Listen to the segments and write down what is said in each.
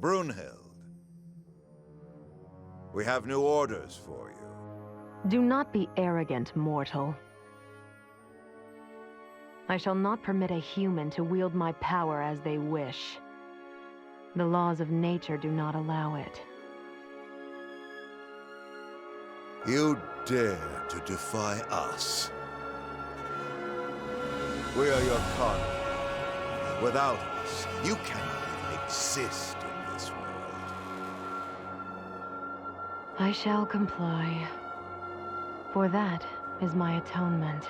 Brunhild. We have new orders for you. Do not be arrogant, mortal. I shall not permit a human to wield my power as they wish. The laws of nature do not allow it. You dare to defy us? We are your colony. Without us, you cannot even exist in this world. I shall comply. For that is my atonement.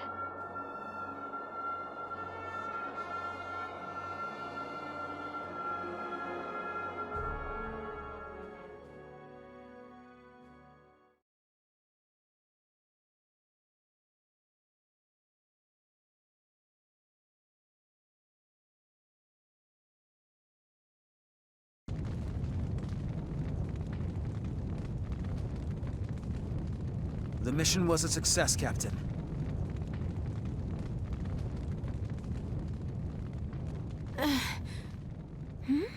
The mission was a success, Captain. Fifi!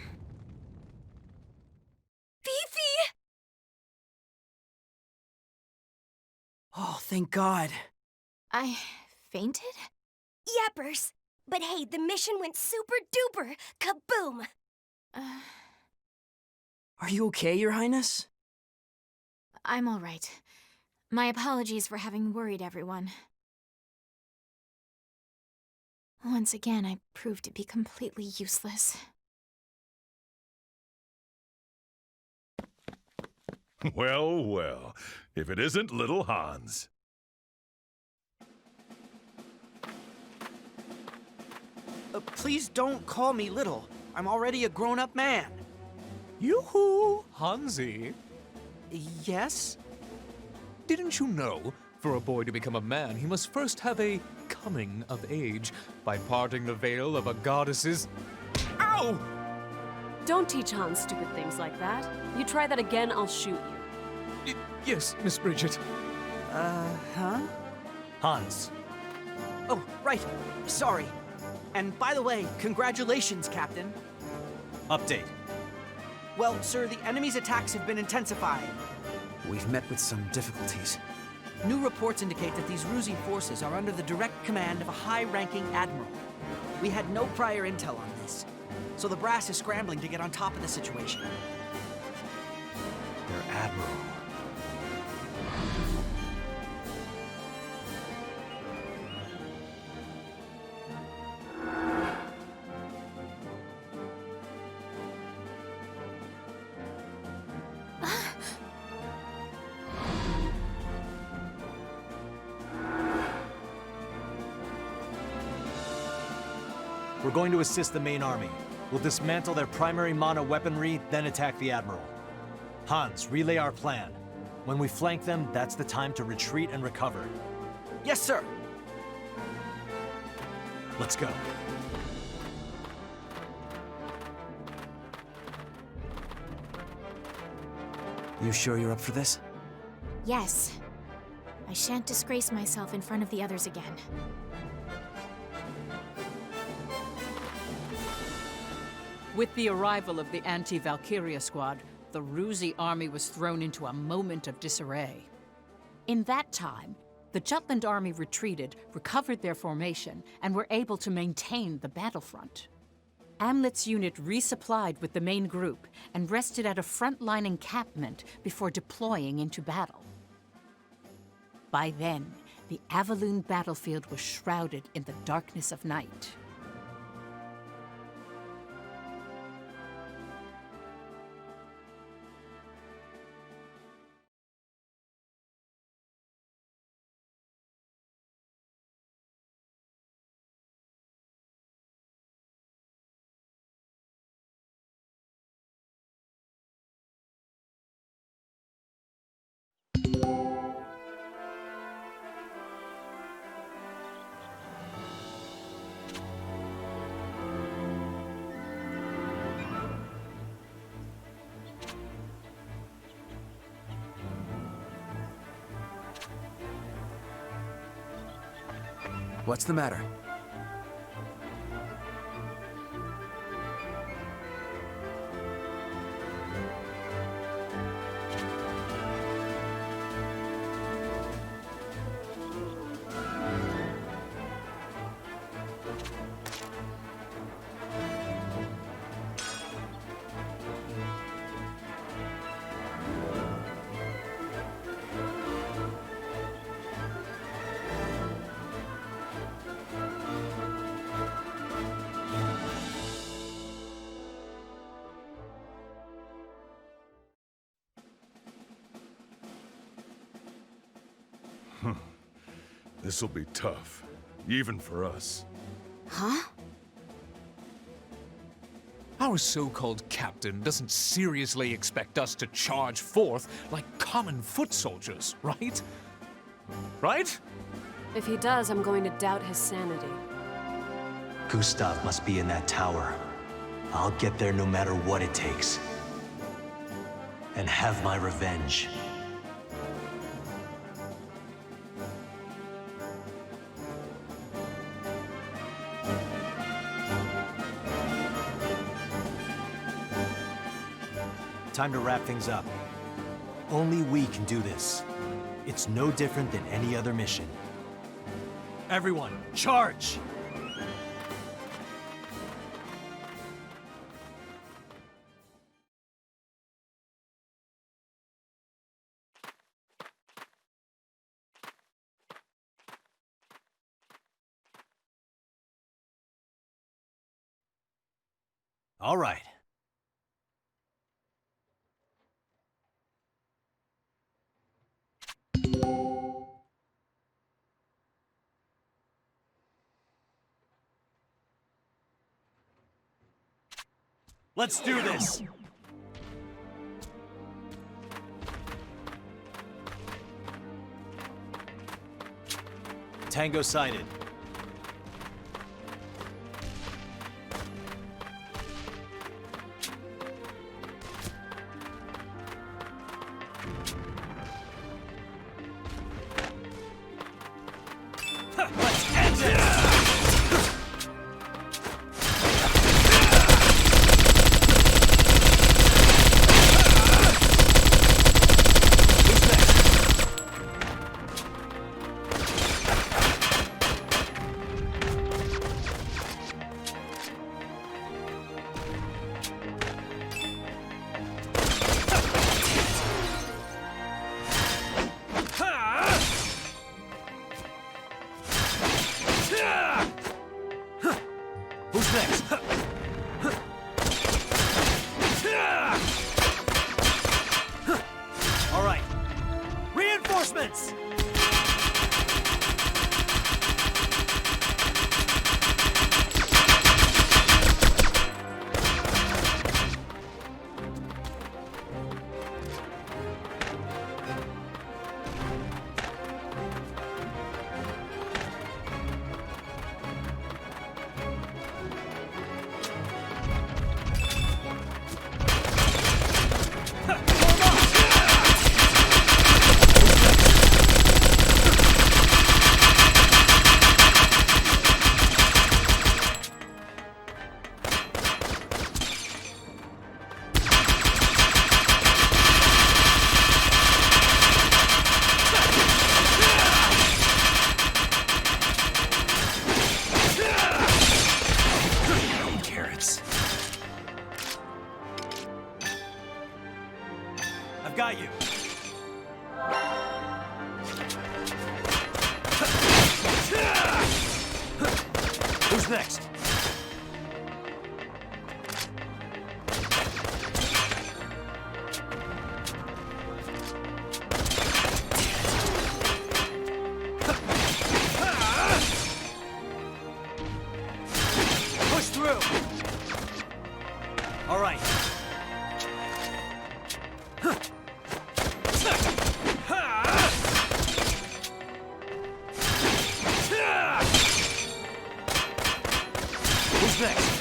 Oh, thank God. I fainted? Yeppers! But hey, the mission went super duper! Kaboom! Are you okay, Your Highness? I'm all right. My apologies for having worried everyone. Once again, I proved to be completely useless. Well, well, if it isn't little Hans. Please don't call me little. I'm already a grown-up man. Yoo-hoo, Hansi. Yes? Didn't you know, for a boy to become a man, he must first have a coming of age by parting the veil of a goddess's... Ow! Don't teach Hans stupid things like that. You try that again, I'll shoot you. Yes, Miss Bridget. Huh? Hans. Oh, right. Sorry. And by the way, congratulations, Captain. Update. Well, sir, the enemy's attacks have been intensifying. We've met with some difficulties. New reports indicate that these Ruzi forces are under the direct command of a high-ranking admiral. We had no prior intel on this, so the brass is scrambling to get on top of the situation. Their admiral. We're going to assist the main army. We'll dismantle their primary mono weaponry, then attack the Admiral. Hans, relay our plan. When we flank them, that's the time to retreat and recover. Yes, sir. Let's go. You sure you're up for this? Yes. I shan't disgrace myself in front of the others again. With the arrival of the anti-Valkyria squad, the Ruzi army was thrown into a moment of disarray. In that time, the Jutland army retreated, recovered their formation, and were able to maintain the battlefront. Amlet's unit resupplied with the main group and rested at a frontline encampment before deploying into battle. By then, the Avalune battlefield was shrouded in the darkness of night. What's the matter? This'll be tough, even for us. Huh? Our so-called captain doesn't seriously expect us to charge forth like common foot soldiers, right? Right? If he does, I'm going to doubt his sanity. Gustav must be in that tower. I'll get there no matter what it takes. And have my revenge. Time to wrap things up. Only we can do this. It's no different than any other mission. Everyone, charge! All right. Let's do this! Tango sighted. Let's end this! Who's next? All right. Reinforcements! I've got you. Who's next? Push through. All right. Who's next?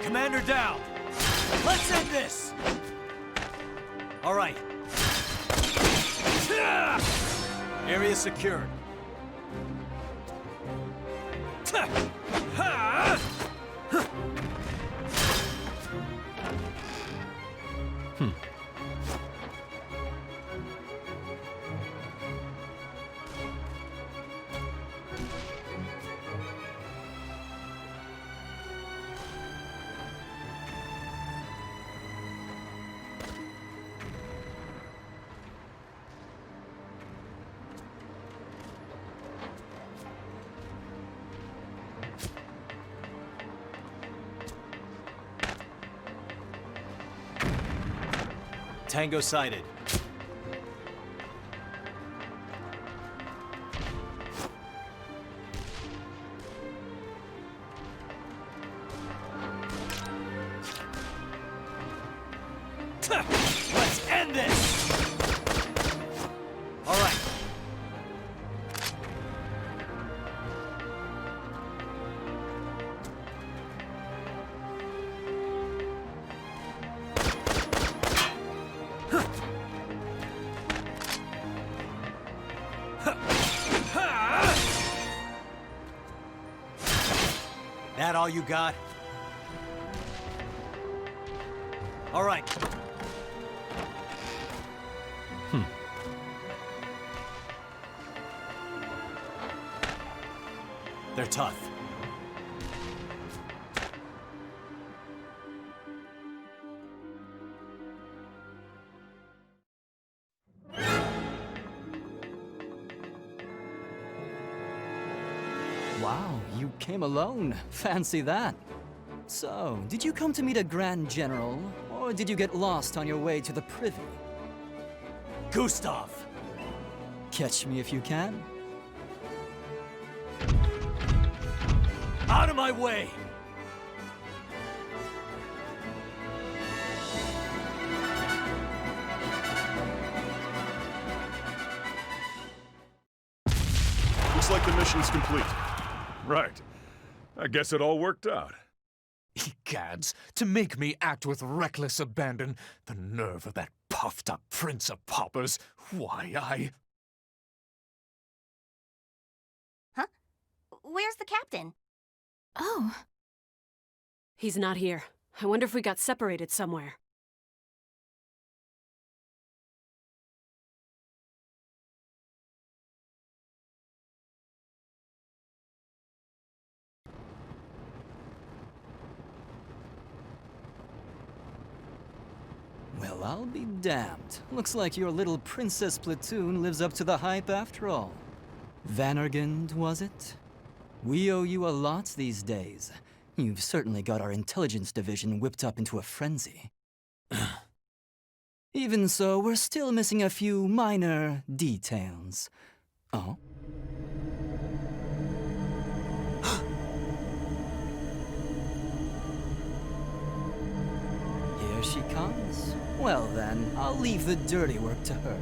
Commander down. Let's end this. All right. Area secured. Tango sighted. Let's end this! All right. That all you got? All right. They're tough. Wow, you came alone. Fancy that. So, did you come to meet a Grand General, or did you get lost on your way to the Privy? Gustav! Catch me if you can. Out of my way! Looks like the mission's complete. Right. I guess it all worked out. Egads, to make me act with reckless abandon, the nerve of that puffed-up Prince of Paupers. Why, Huh? Where's the captain? Oh. He's not here. I wonder if we got separated somewhere. Well, I'll be damned. Looks like your little princess platoon lives up to the hype after all. Vannergund, was it? We owe you a lot these days. You've certainly got our intelligence division whipped up into a frenzy. Even so, we're still missing a few minor details. Oh? Here she comes. Well then, I'll leave the dirty work to her.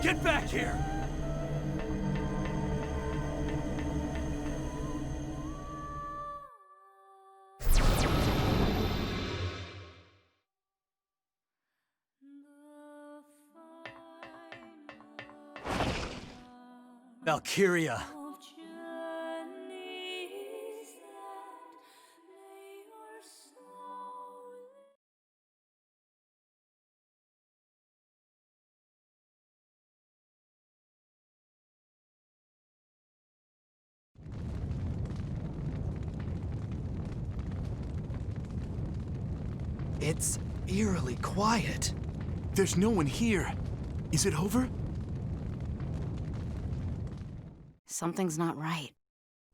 Get back here! Valkyria! It's eerily quiet. There's no one here. Is it over? Something's not right.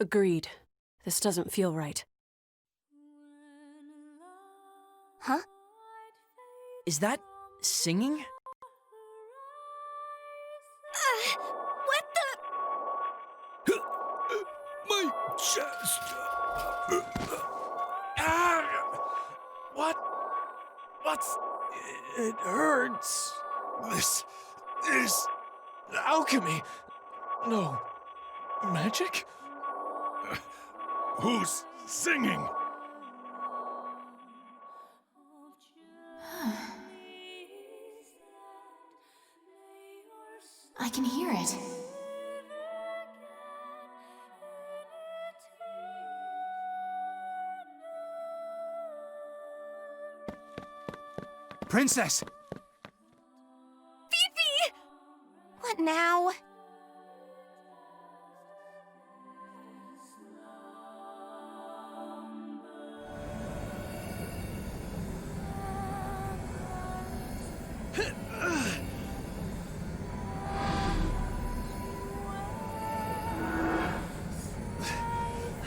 Agreed. This doesn't feel right. Huh? Is that singing? What the? My chest! Ah! What? What's... It hurts. This is alchemy. No. Magic? Who's singing? I can hear it. Princess! Fifi! What now?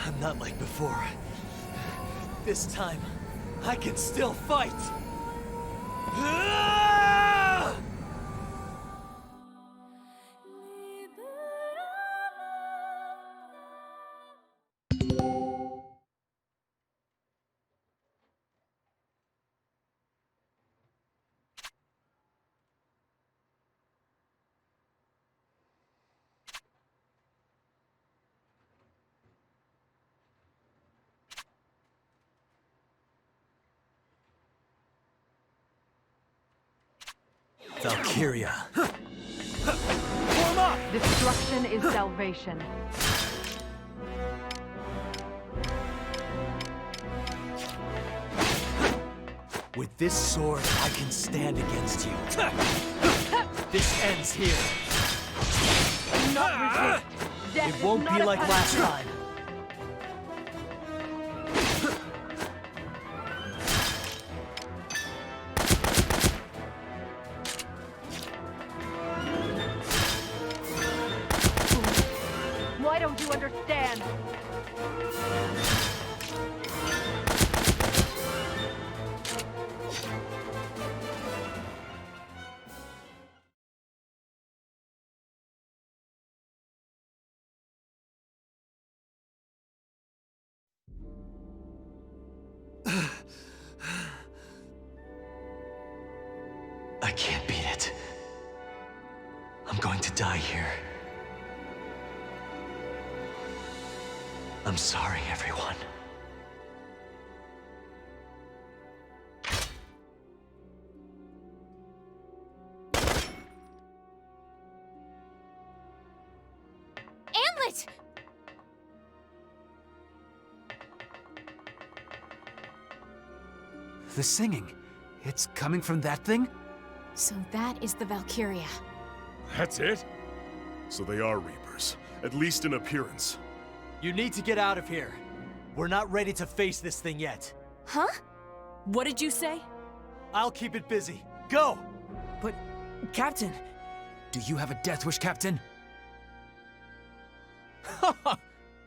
I'm not like before. This time, I can still fight! Valkyria. Form up! Destruction is salvation. With this sword, I can stand against you. This ends here. Do not resist. Death It is won't not be a like last punishment. time. Why don't you understand? I can't beat it. I'm going to die here. I'm sorry, everyone. Amlet! The singing. It's coming from that thing? So that is the Valkyria. That's it? So they are Reapers, at least in appearance. You need to get out of here. We're not ready to face this thing yet. Huh? What did you say? I'll keep it busy. Go! But, Captain, do you have a death wish, Captain?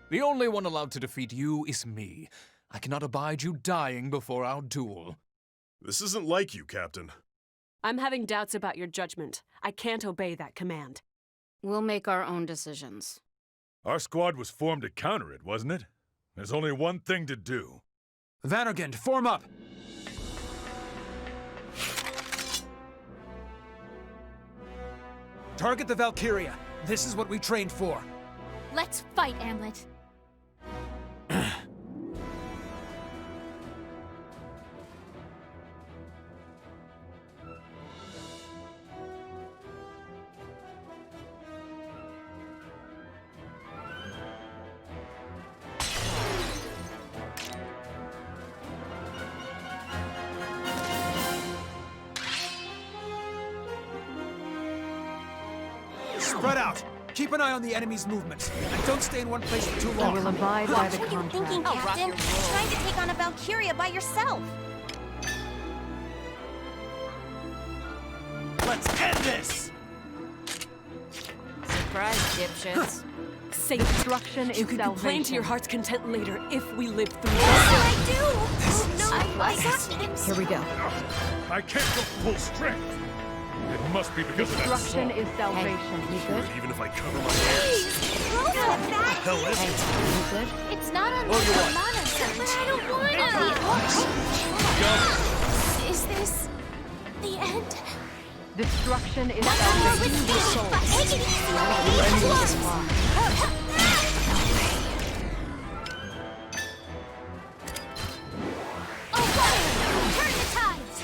The only one allowed to defeat you is me. I cannot abide you dying before our duel. This isn't like you, Captain. I'm having doubts about your judgment. I can't obey that command. We'll make our own decisions. Our squad was formed to counter it, wasn't it? There's only one thing to do. Vannergand, form up! Target the Valkyria. This is what we trained for. Let's fight, Amlet. Spread out. Keep an eye on the enemy's movements, and don't stay in one place for too I long. will abide by the What are you contract. thinking, Captain? Trying to take on a Valkyria by yourself. Let's end this! Surprise, dipshits. Say Destruction is you can complain to your salvation. heart's content later if we live through What this. did I do? Oh no, I got Here we go. I can't go full strength. It must be because of that Destruction song. is salvation. You good? Even if I cover my ears. Throw that back! Hell is it? You good? It's not unlike the mana surge. But I don't wanna! Is this the end? Destruction is That's all salvation. with me! But take it easy, okay? This far. Oh, wow! Turn the tides!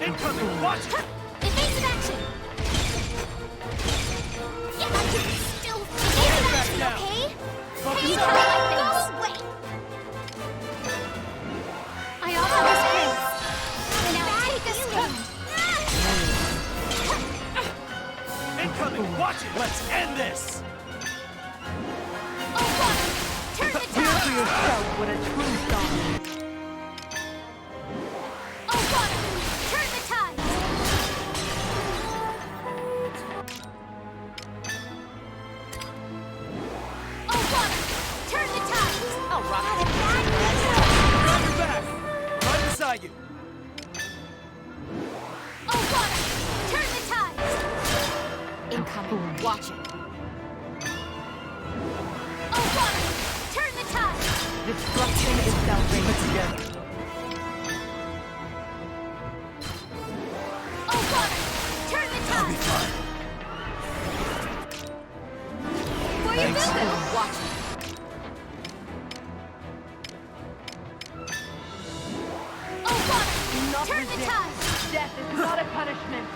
Incoming! Watch it! Evasive action! Yeah, I can still evasive action, now. okay? Focus Hey, up. go away! I offer this grace. Now take a stand. Incoming! Watch it! Let's end this! Oh, water! Turn the Feel tide! for yourself what a true song is. Oh, water! Turn the tide! Oh, water! Turn the tide! Oh, rock. Got your back! Right beside you! Oh, water! Turn the tide! Incoming. Watch it. Oh, water! Turn the tide! Destruction is salvation. Together. Oh, water! Turn the tide! Fine. For your business! Watch it. Oh, water! Do not Turn the resist. tide! Death is not a punishment.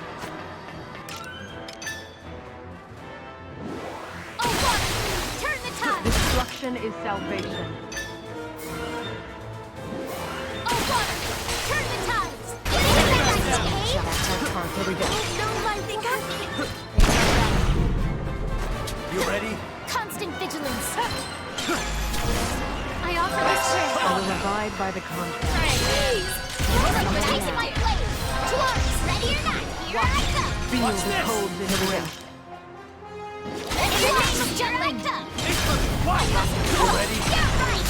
Oh, water! Turn the tide! Destruction is salvation. Oh, water! Turn the tides! That's our target. No life You ready? Constant vigilance. I offer this I prayer. will abide by the contract. Please! Taking my blade! Dwarves, ready or not, here I come! Feel the cold embrace. In the name of Jungling! You ready? Get right!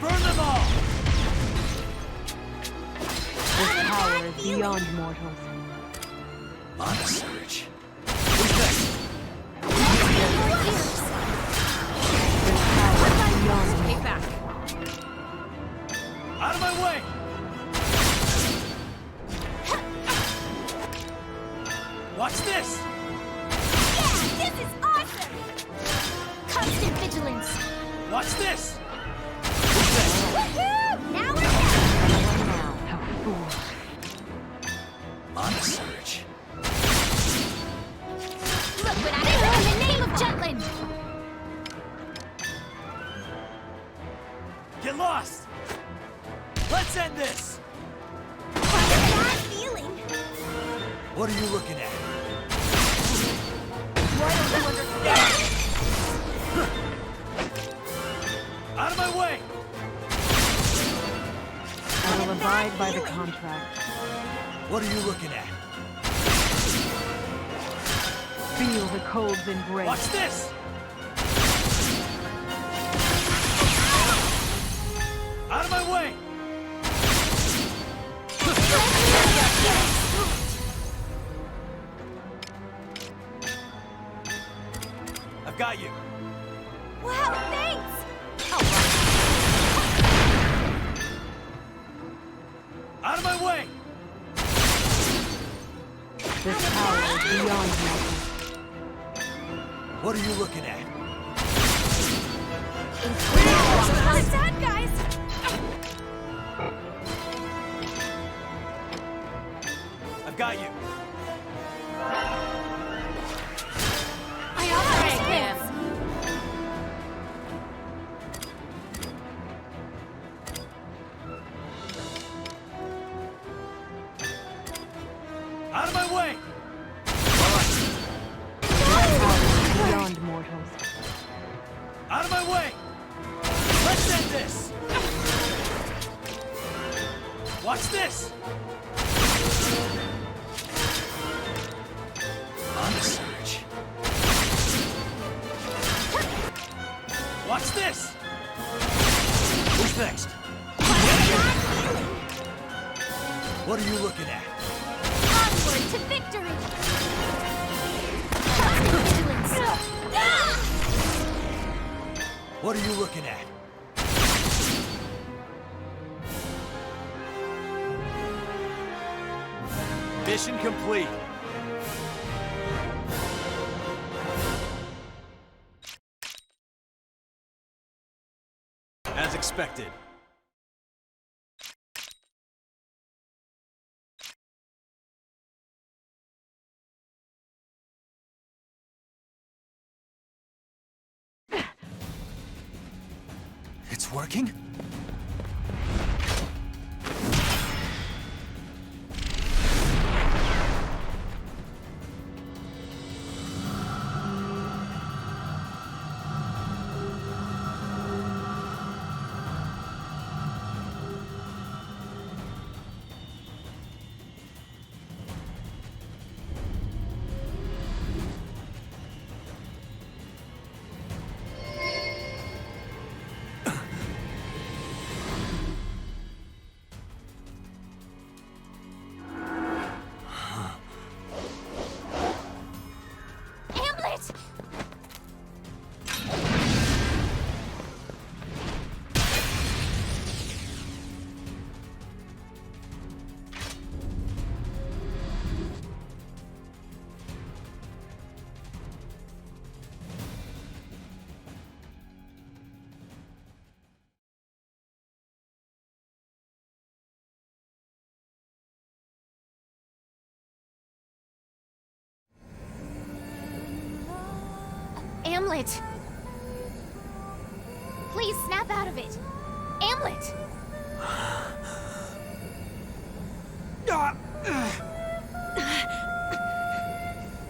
Burn them all! This power is beyond mortals. On a surge. Who's next? This power is beyond Stay mortals. back. Out of my way! Watch this! Yeah, this is awesome! Constant vigilance. Watch this! Woohoo! Now we're done! How foolish. On a surge. Look what I do in the name of Jutlin! Get lost! Let's end this! What a bad feeling! What are you looking at? Why don't you understand? Out of my way! I will abide by the contract. What are you looking at? Feel the cold's embrace. Watch this! Out of my way! I've got you. Wow, thanks! Out of my way! This power is beyond mortals. What are you looking at? What's that, guys? I've got you. I offer this man. Out of my way! Beyond mortals. Out of my way! Let's end this! Watch this! On the surge. Watch this! Who's next? What are you looking at? Onward to victory! Constant vigilance! What are you looking at? Mission complete. As expected. It's working? Hamlet! Please snap out of it! Hamlet!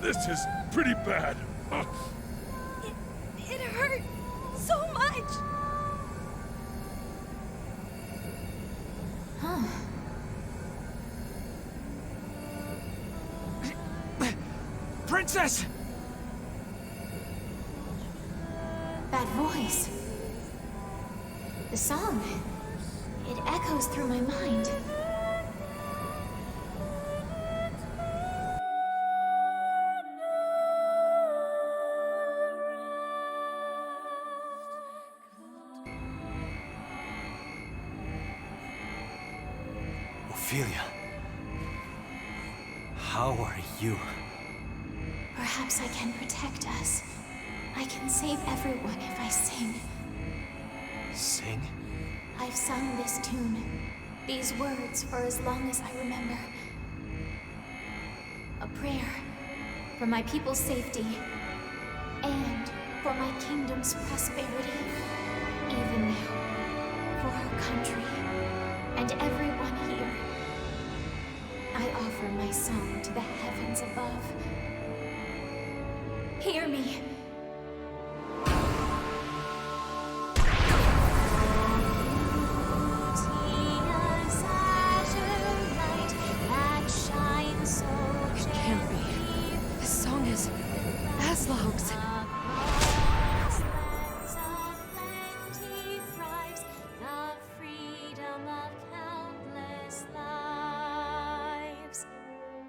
This is pretty bad. It hurt so much. Princess! That voice. The song. It echoes through my mind. Ophelia. How are you? Perhaps I can protect us. I can save everyone if I sing. Sing? I've sung this tune, these words for as long as I remember. A prayer for my people's safety and for my kingdom's prosperity. Even now, for our country and everyone here, I offer my song to the heavens above. Hear me. It can't be. This song is Aslog's.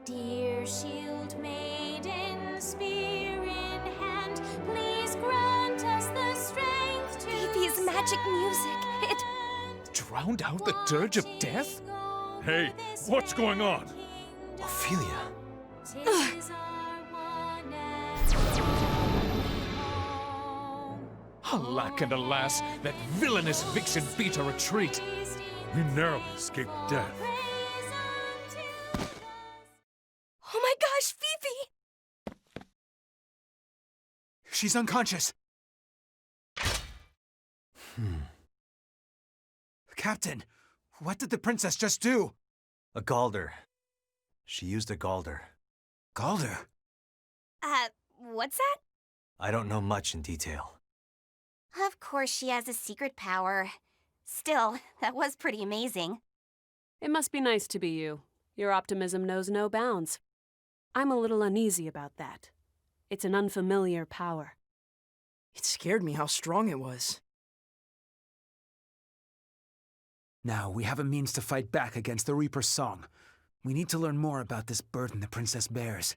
Dear shield maiden, spear in hand, please grant us the strength to Phoebe's magic music. It Drowned out the dirge of death? Hey, what's going on? Ophelia. Alack and alas, that villainous vixen beat a retreat. We narrowly escaped death. Oh my gosh, Phoebe! She's unconscious. Captain, what did the princess just do? A Galder. She used a Galder. Galder? What's that? I don't know much in detail. Of course she has a secret power. Still, that was pretty amazing. It must be nice to be you. Your optimism knows no bounds. I'm a little uneasy about that. It's an unfamiliar power. It scared me how strong it was. Now, we have a means to fight back against the Reaper's song. We need to learn more about this burden the princess bears.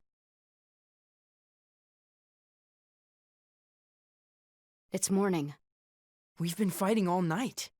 It's morning. We've been fighting all night.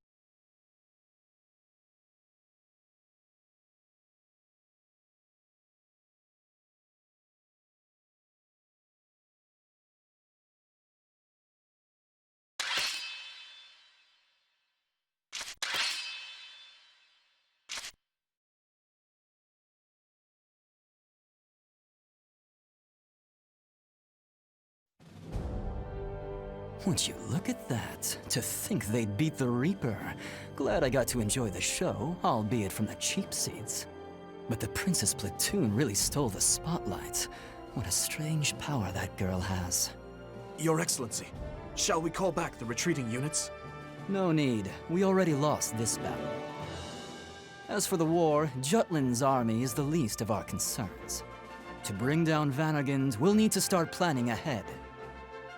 Would you look at that? To think they'd beat the Reaper. Glad I got to enjoy the show, albeit from the cheap seats. But the Princess Platoon really stole the spotlight. What a strange power that girl has. Your Excellency, shall we call back the retreating units? No need. We already lost this battle. As for the war, Jutland's army is the least of our concerns. To bring down Vanagond, we'll need to start planning ahead.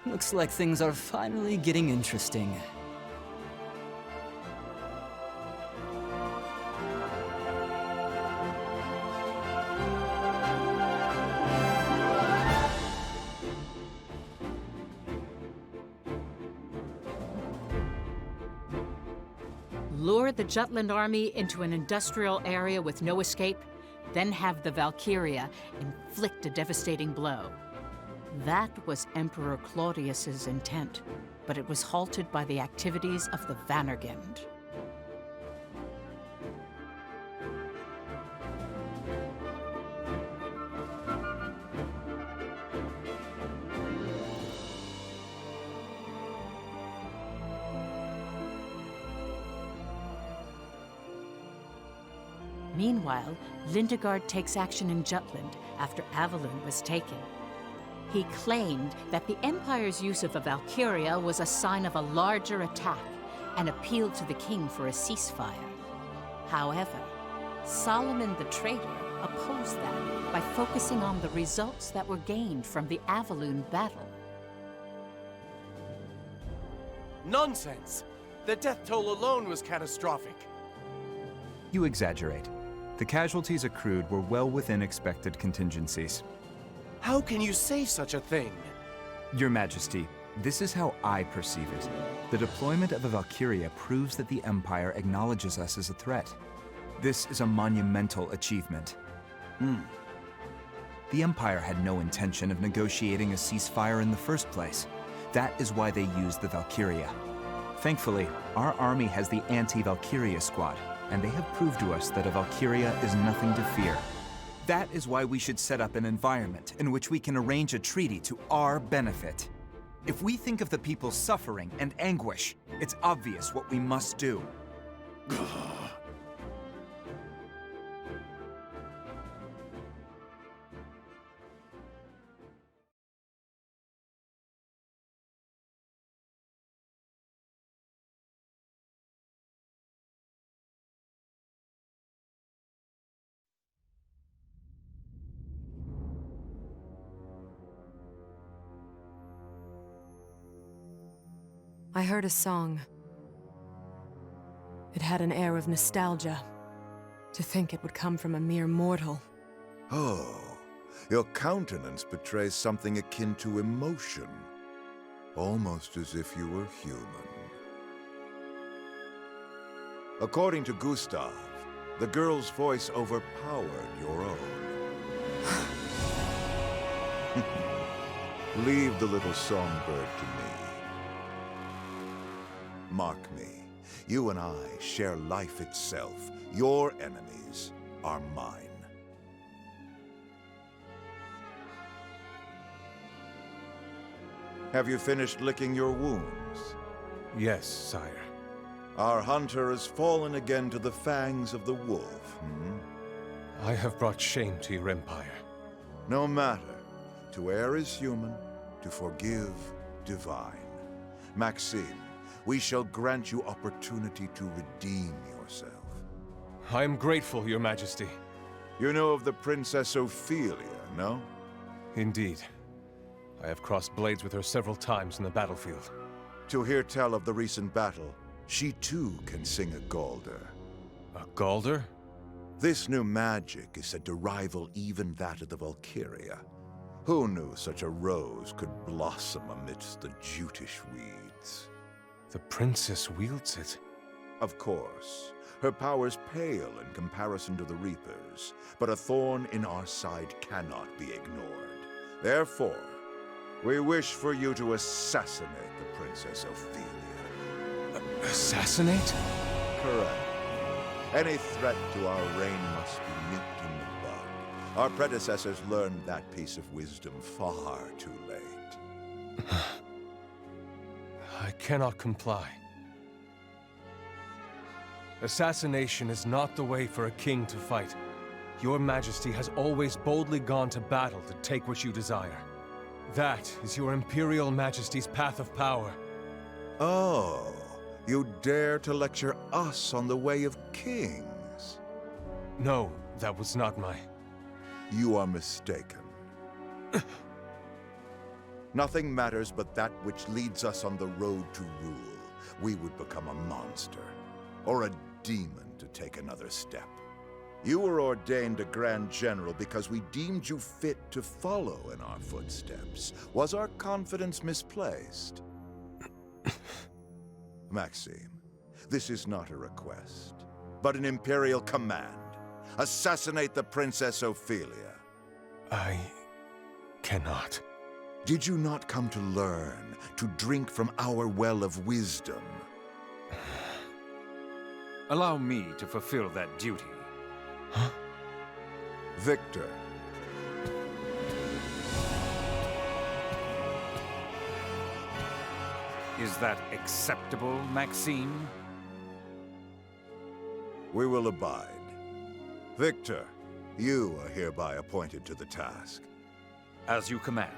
Looks like things are finally getting interesting. Lure the Jutland army into an industrial area with no escape, then have the Valkyria inflict a devastating blow. That was Emperor Claudius's intent, but it was halted by the activities of the Vanagond. Meanwhile, Lindegard takes action in Jutland after Avalune was taken. He claimed that the Empire's use of a Valkyria was a sign of a larger attack and appealed to the king for a ceasefire. However, Solomon the traitor opposed that by focusing on the results that were gained from the Avalune battle. Nonsense! The death toll alone was catastrophic. You exaggerate. The casualties accrued were well within expected contingencies. How can you say such a thing? Your Majesty, this is how I perceive it. The deployment of a Valkyria proves that the Empire acknowledges us as a threat. This is a monumental achievement. The Empire had no intention of negotiating a ceasefire in the first place. That is why they used the Valkyria. Thankfully, our army has the anti-Valkyria squad, and they have proved to us that a Valkyria is nothing to fear. That is why we should set up an environment in which we can arrange a treaty to our benefit. If we think of the people's suffering and anguish, it's obvious what we must do. I heard a song. It had an air of nostalgia. To think it would come from a mere mortal. Oh, your countenance betrays something akin to emotion. Almost as if you were human. According to Gustav, the girl's voice overpowered your own. Leave the little songbird to me. Mark me, you and I share life itself. Your enemies are mine. Have you finished licking your wounds? Yes, sire. Our hunter has fallen again to the fangs of the wolf, I have brought shame to your empire. No matter. To err is human, to forgive divine. Maxime, we shall grant you opportunity to redeem yourself. I am grateful, your majesty. You know of the Princess Ophelia, no? Indeed. I have crossed blades with her several times in the battlefield. To hear tell of the recent battle, she too can sing a Galder. A Galder? This new magic is said to rival even that of the Valkyria. Who knew such a rose could blossom amidst the jutish weeds? The princess wields it. Of course. Her powers pale in comparison to the Reapers, but a thorn in our side cannot be ignored. Therefore, we wish for you to assassinate the Princess Ophelia. Assassinate? Correct. Any threat to our reign must be nipped in the bud. Our predecessors learned that piece of wisdom far too late. I cannot comply. Assassination is not the way for a king to fight. Your Majesty has always boldly gone to battle to take what you desire. That is your Imperial Majesty's path of power. Oh, you dare to lecture us on the way of kings? No, that was not my... You are mistaken. Nothing matters but that which leads us on the road to rule. We would become a monster, or a demon to take another step. You were ordained a Grand General because we deemed you fit to follow in our footsteps. Was our confidence misplaced? Maxime, this is not a request, but an Imperial command. Assassinate the Princess Ophelia. I cannot. Did you not come to learn, to drink from our well of wisdom? Allow me to fulfill that duty. Huh? Victor. Is that acceptable, Maxime? We will abide. Victor, you are hereby appointed to the task. As you command.